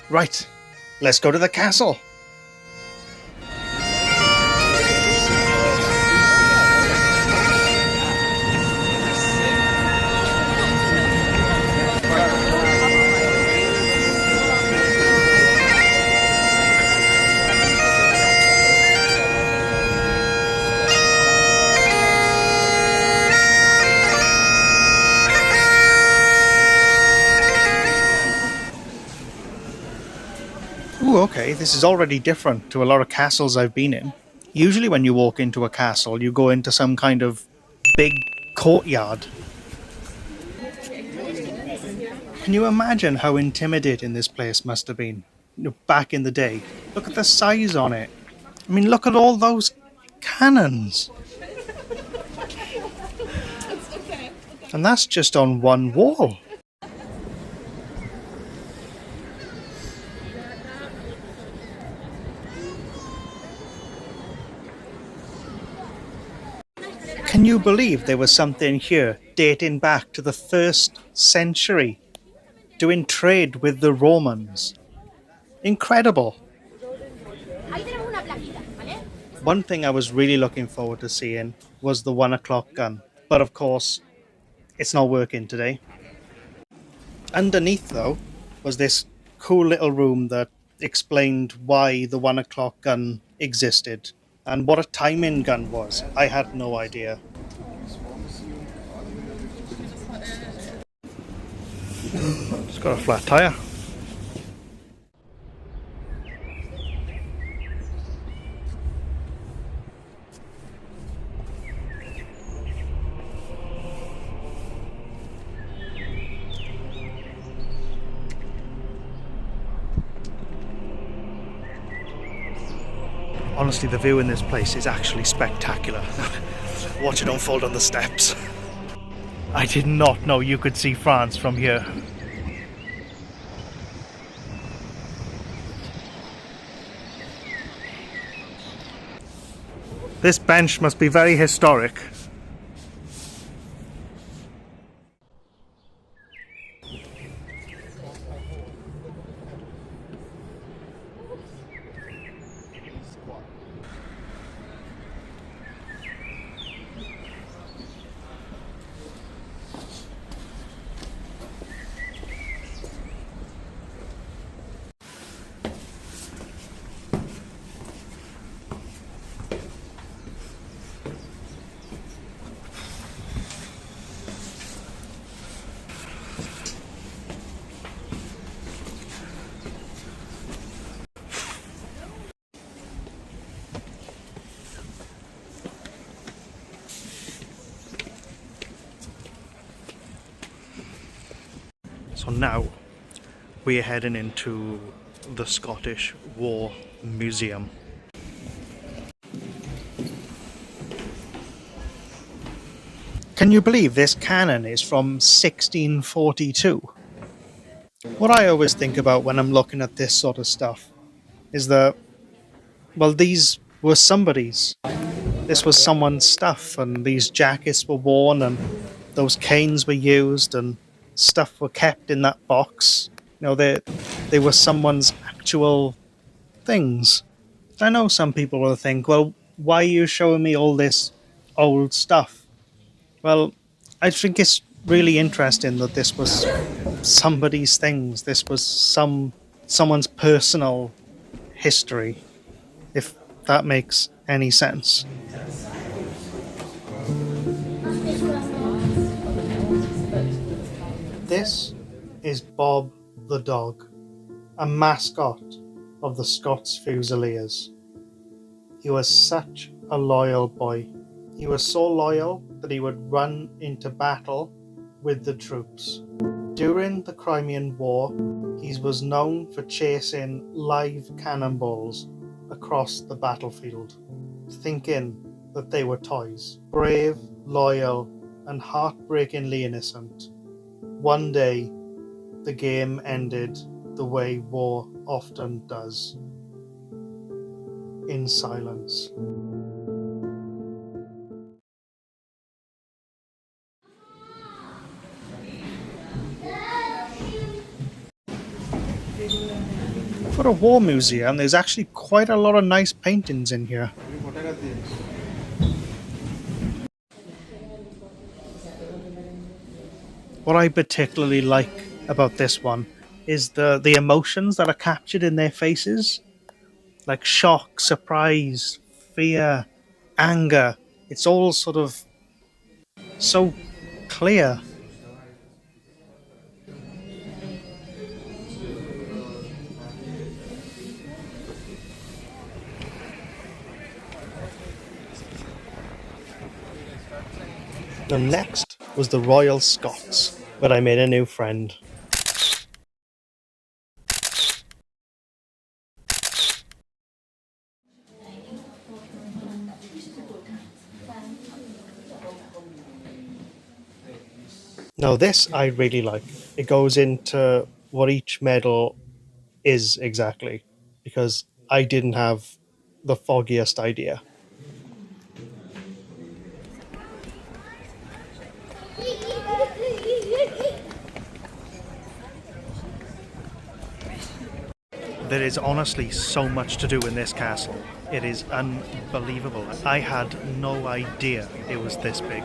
Right, let's go to the castle. Ooh, okay, this is already different to a lot of castles I've been in. Usually when you walk into a castle, you go into some kind of big courtyard. Can you imagine how intimidating this place must have been, back in the day? Look at the size on it. I mean, look at all those cannons. And that's just on one wall. Can you believe there was something here dating back to the 1st century, doing trade with the Romans? Incredible. One thing I was really looking forward to seeing was the 1 o'clock gun, but of course, it's not working today. Underneath, though, was this cool little room that explained why the 1 o'clock gun existed and what a timing gun was. I had no idea. It's got a flat tire. Honestly, the view in this place is actually spectacular. Watch it unfold on the steps. I did not know you could see France from here. This bench must be very historic. So now we're heading into the Scottish War Museum. Can you believe this cannon is from 1642? What I always think about when I'm looking at this sort of stuff is that, well, these were somebody's. This was someone's stuff, and these jackets were worn, and those canes were used, and stuff were kept in that box. You know, they were someone's actual things. I know some people will think, well, why are you showing me all this old stuff? Well, I think it's really interesting that this was somebody's things. This was someone's personal history, if that makes any sense. This is Bob the dog, a mascot of the Scots Fusiliers. He was such a loyal boy. He was so loyal that he would run into battle with the troops. During the Crimean War, he was known for chasing live cannonballs across the battlefield, thinking that they were toys. Brave, loyal, and heartbreakingly innocent. One day, the game ended the way war often does, in silence. For a war museum, there's actually quite a lot of nice paintings in here. What I particularly like about this one is the emotions that are captured in their faces. Like shock, surprise, fear, anger. It's all sort of so clear. The next was the Royal Scots, where I made a new friend. Now this I really like. It goes into what each medal is exactly, because I didn't have the foggiest idea. There is honestly so much to do in this castle. It is unbelievable. I had no idea it was this big.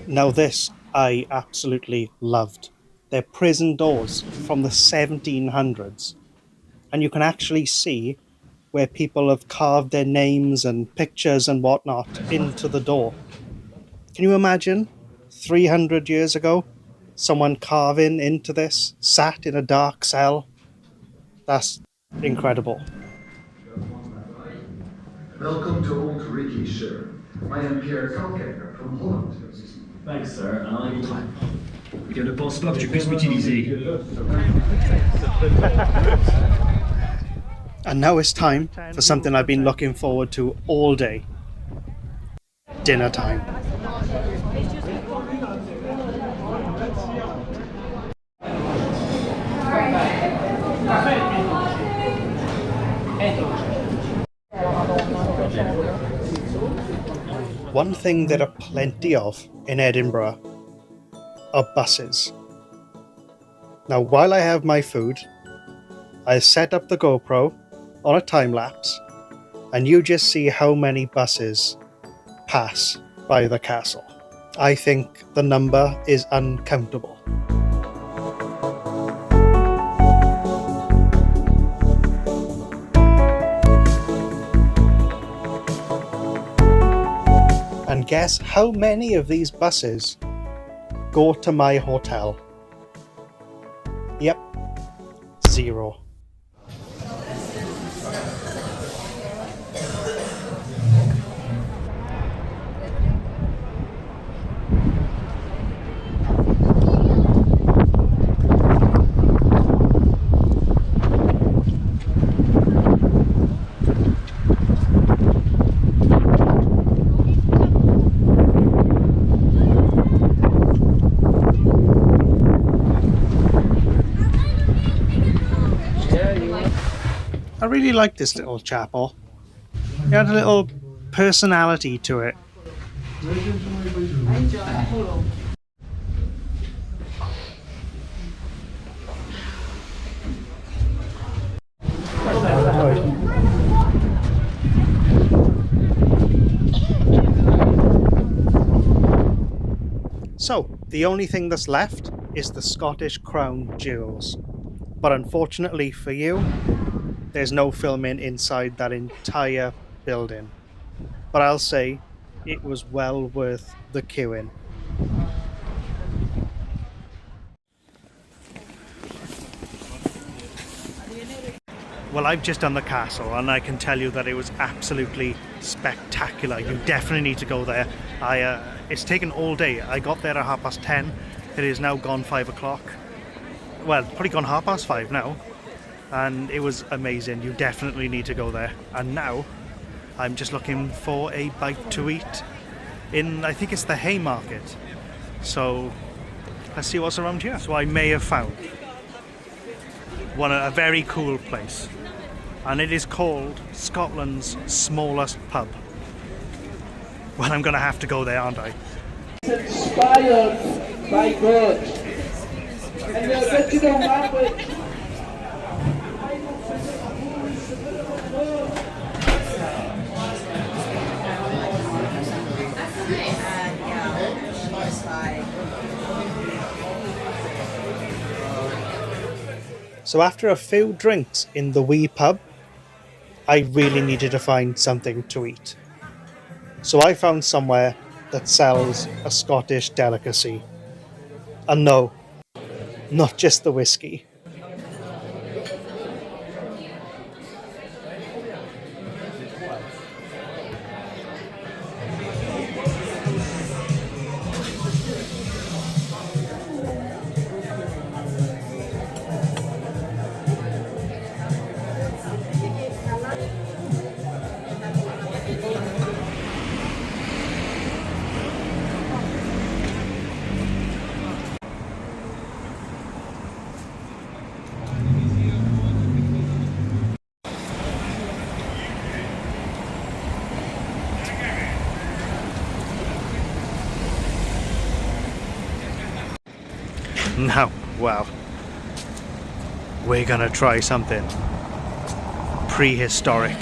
Now this I absolutely loved. They're prison doors from the 1700s. And you can actually see where people have carved their names and pictures and whatnot into the door. Can you imagine 300 years ago someone carving into this, sat in a dark cell? That's incredible. Welcome to Old Ricky, sir. I am Pierre Kalkijker from Holland. Thanks, sir. Je ne pense pas que tu puisses m'utiliser. And now it's time for something I've been looking forward to all day. Dinner time. One thing there are plenty of in Edinburgh are buses. Now, while I have my food, I set up the GoPro on a time lapse, and you just see how many buses pass by the castle. I think the number is uncountable. And guess how many of these buses go to my hotel? Yep, 0. I really like this little chapel. It had a little personality to it. So, the only thing that's left is the Scottish Crown Jewels. But unfortunately for you, there's no filming inside that entire building. But I'll say it was well worth the queuing. Well, I've just done the castle and I can tell you that it was absolutely spectacular. You definitely need to go there. It's taken all day. I got there at 10:30. It is now gone 5 o'clock. Well, probably gone 5:30 now. And it was amazing. You definitely need to go there. And now I'm just looking for a bite to eat in, I think it's the Haymarket. So let's see what's around here. So I may have found a very cool place, and it is called Scotland's smallest pub. Well, I'm gonna have to go there, aren't I? Inspired Very good. And get you down that way. So after a few drinks in the wee pub, I really needed to find something to eat. So I found somewhere that sells a Scottish delicacy. And no, not just the whiskey. Now, well, we're gonna try something prehistoric.